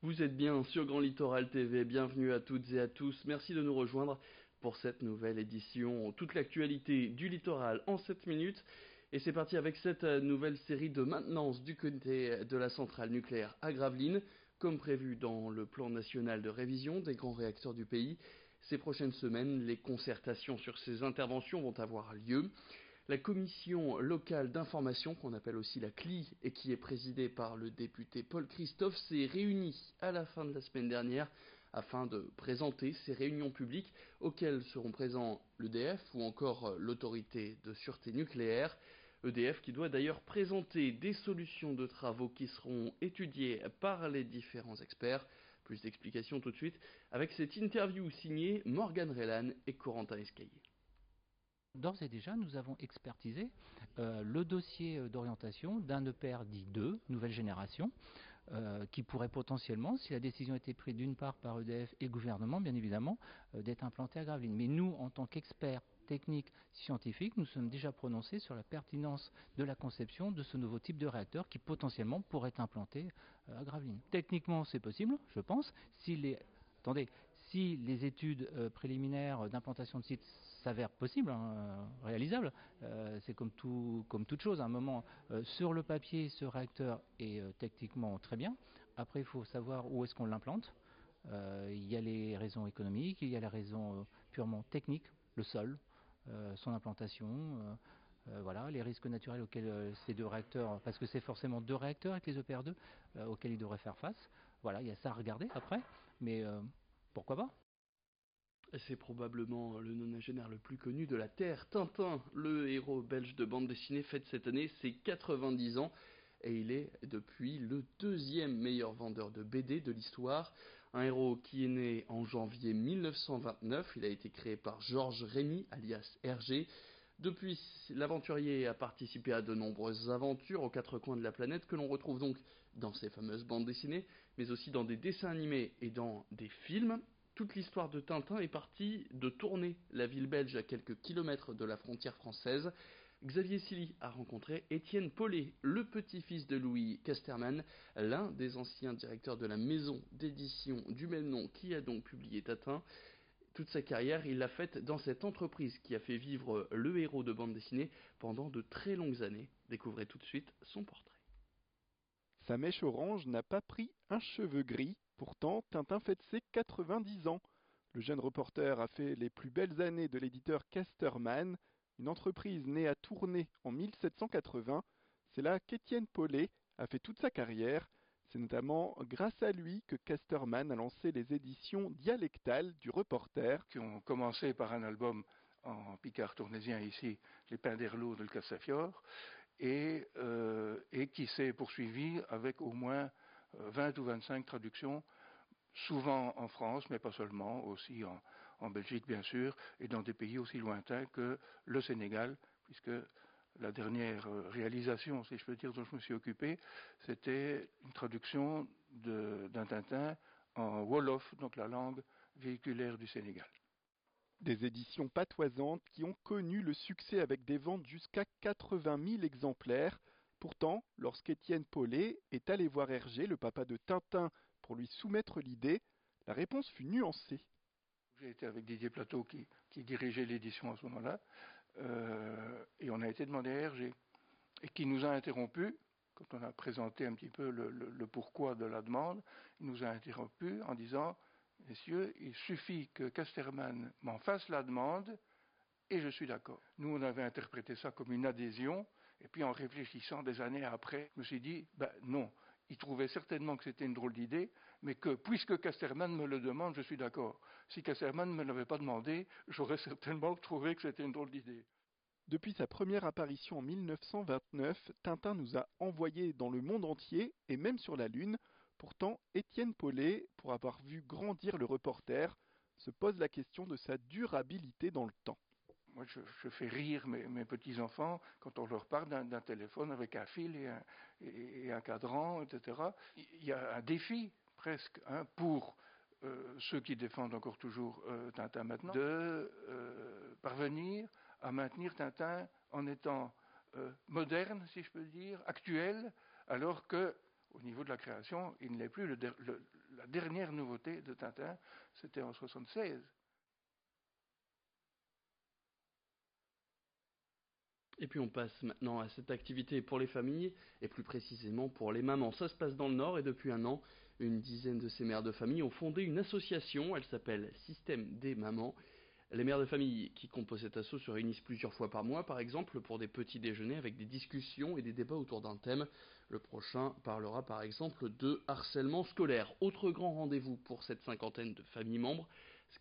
Vous êtes bien sur Grand Littoral TV, bienvenue à toutes et à tous, merci de nous rejoindre pour cette nouvelle édition. Toute l'actualité du littoral en 7 minutes. Et c'est parti avec cette nouvelle série de maintenance du côté de la centrale nucléaire à Gravelines, comme prévu dans le plan national de révision des grands réacteurs du pays. Ces prochaines semaines, les concertations sur ces interventions vont avoir lieu. La commission locale d'information, qu'on appelle aussi la CLI, et qui est présidée par le député Paul Christophe, s'est réunie à la fin de la semaine dernière afin de présenter ces réunions publiques auxquelles seront présents l'EDF ou encore l'autorité de sûreté nucléaire. EDF qui doit d'ailleurs présenter des solutions de travaux qui seront étudiées par les différents experts. Plus d'explications tout de suite avec cette interview signée Morgane Relan et Corentin Escaillé. D'ores et déjà, nous avons expertisé le dossier d'orientation d'un EPR dit 2, nouvelle génération, qui pourrait potentiellement, si la décision était prise d'une part par EDF et le gouvernement, bien évidemment, d'être implanté à Gravelines. Mais nous, en tant qu'experts techniques, scientifiques, nous sommes déjà prononcés sur la pertinence de la conception de ce nouveau type de réacteur qui potentiellement pourrait être implanté à Gravelines. Techniquement, c'est possible, je pense, si les études préliminaires d'implantation de site s'avèrent possibles, réalisables, c'est comme toute chose. À un moment, sur le papier, ce réacteur est techniquement très bien. Après, il faut savoir où est-ce qu'on l'implante. Il y a les raisons économiques, il y a les raisons purement techniques, le sol, son implantation. Voilà, les risques naturels auxquels ces deux réacteurs, parce que c'est forcément deux réacteurs avec les EPR2 auxquels ils devraient faire face. Voilà, il y a ça à regarder après, mais pourquoi pas? C'est probablement le nonagénaire le plus connu de la Terre. Tintin, le héros belge de bande dessinée, fête cette année ses 90 ans et il est depuis le deuxième meilleur vendeur de BD de l'histoire. Un héros qui est né en janvier 1929, il a été créé par Georges Rémy, alias Hergé. Depuis, l'aventurier a participé à de nombreuses aventures aux quatre coins de la planète que l'on retrouve donc dans ces fameuses bandes dessinées, mais aussi dans des dessins animés et dans des films. Toute l'histoire de Tintin est partie de Tournai, la ville belge à quelques kilomètres de la frontière française. Xavier Silly a rencontré Étienne Paulet, le petit-fils de Louis Casterman, l'un des anciens directeurs de la maison d'édition du même nom qui a donc publié Tintin. Toute sa carrière, il l'a faite dans cette entreprise qui a fait vivre le héros de bande dessinée pendant de très longues années. Découvrez tout de suite son portrait. Sa mèche orange n'a pas pris un cheveu gris, pourtant Tintin fête ses 90 ans. Le jeune reporter a fait les plus belles années de l'éditeur Casterman, une entreprise née à Tournai en 1780. C'est là qu'Étienne Paulet a fait toute sa carrière. C'est notamment grâce à lui que Casterman a lancé les éditions dialectales du reporter. Qui ont commencé par un album en picard tournésien ici, Les Pins d'Herlaut de Le Cassafiore, et qui s'est poursuivi avec au moins 20 ou 25 traductions, souvent en France, mais pas seulement, aussi en Belgique bien sûr, et dans des pays aussi lointains que le Sénégal, puisque la dernière réalisation, si je peux dire, dont je me suis occupé, c'était une traduction d'un Tintin en Wolof, donc la langue véhiculaire du Sénégal. Des éditions patoisantes qui ont connu le succès avec des ventes jusqu'à 80 000 exemplaires. Pourtant, lorsqu'Étienne Paulet est allé voir Hergé, le papa de Tintin, pour lui soumettre l'idée, la réponse fut nuancée. J'ai été avec Didier Plateau qui dirigeait l'édition à ce moment-là, et on a été demandé à Hergé, et qui nous a interrompus, quand on a présenté un petit peu le pourquoi de la demande, il nous a interrompus en disant: messieurs, il suffit que Casterman m'en fasse la demande et je suis d'accord. Nous, on avait interprété ça comme une adhésion, et puis en réfléchissant des années après, je me suis dit, non, il trouvait certainement que c'était une drôle d'idée, mais que puisque Casterman me le demande, je suis d'accord. Si Casterman ne me l'avait pas demandé, j'aurais certainement trouvé que c'était une drôle d'idée. Depuis sa première apparition en 1929, Tintin nous a envoyés dans le monde entier et même sur la Lune. Pourtant, Étienne Paulet, pour avoir vu grandir le reporter, se pose la question de sa durabilité dans le temps. Moi, je fais rire mes petits-enfants quand on leur parle d'un téléphone avec un fil et un cadran, etc. Il y a un défi, presque, pour ceux qui défendent encore toujours Tintin maintenant, de parvenir à maintenir Tintin en étant moderne, si je peux dire, actuel, alors que, au niveau de la création, il ne l'est plus. la dernière nouveauté de Tintin, c'était en 76. Et puis on passe maintenant à cette activité pour les familles, et plus précisément pour les mamans. Ça se passe dans le Nord, et depuis un an, une dizaine de ces mères de famille ont fondé une association, elle s'appelle Système des mamans. Les mères de famille qui composent cet asso se réunissent plusieurs fois par mois, par exemple, pour des petits déjeuners avec des discussions et des débats autour d'un thème. Le prochain parlera par exemple de harcèlement scolaire. Autre grand rendez-vous pour cette cinquantaine de familles membres,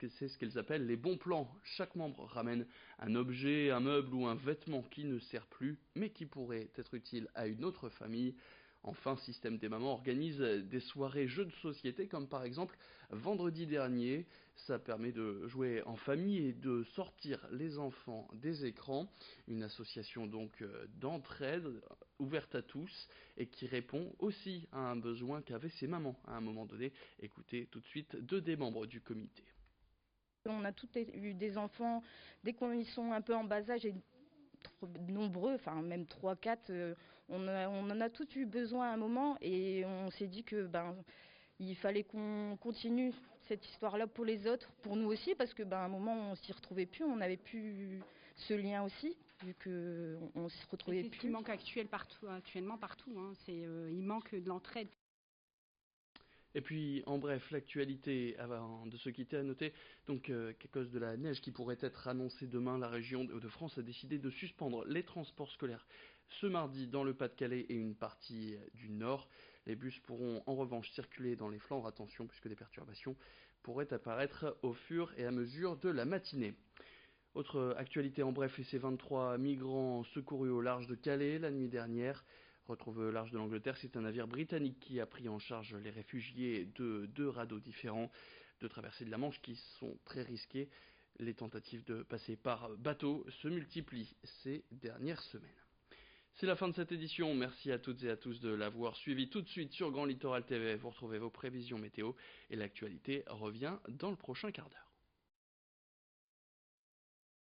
c'est ce qu'elles appellent les bons plans. Chaque membre ramène un objet, un meuble ou un vêtement qui ne sert plus, mais qui pourrait être utile à une autre famille. Enfin, Système des mamans organise des soirées jeux de société, comme par exemple vendredi dernier. Ça permet de jouer en famille et de sortir les enfants des écrans. Une association donc d'entraide, ouverte à tous, et qui répond aussi à un besoin qu'avaient ces mamans à un moment donné. Écoutez tout de suite deux des membres du comité. On a toutes eu des enfants, dès qu'ils sont un peu en bas âge et nombreux, enfin même 3-4, on en a tous eu besoin à un moment et on s'est dit que il fallait qu'on continue cette histoire-là pour les autres, pour nous aussi, parce que à un moment on s'y retrouvait plus, on n'avait plus ce lien aussi, vu qu'on s'y retrouvait plus. C'est ce qui manque actuellement partout, hein. Il manque de l'entraide. Et puis, en bref, l'actualité, avant de se quitter, à noter donc qu'à cause de la neige qui pourrait être annoncée demain, la région de France a décidé de suspendre les transports scolaires ce mardi dans le Pas-de-Calais et une partie du Nord. Les bus pourront en revanche circuler dans les Flandres, attention, puisque des perturbations pourraient apparaître au fur et à mesure de la matinée. Autre actualité en bref, et ces 23 migrants secourus au large de Calais la nuit dernière. Retrouve le large de l'Angleterre, c'est un navire britannique qui a pris en charge les réfugiés de deux radeaux différents de traversée de la Manche qui sont très risqués. Les tentatives de passer par bateau se multiplient ces dernières semaines. C'est la fin de cette édition, merci à toutes et à tous de l'avoir suivi. Tout de suite sur Grand Littoral TV, vous retrouvez vos prévisions météo et l'actualité revient dans le prochain quart d'heure.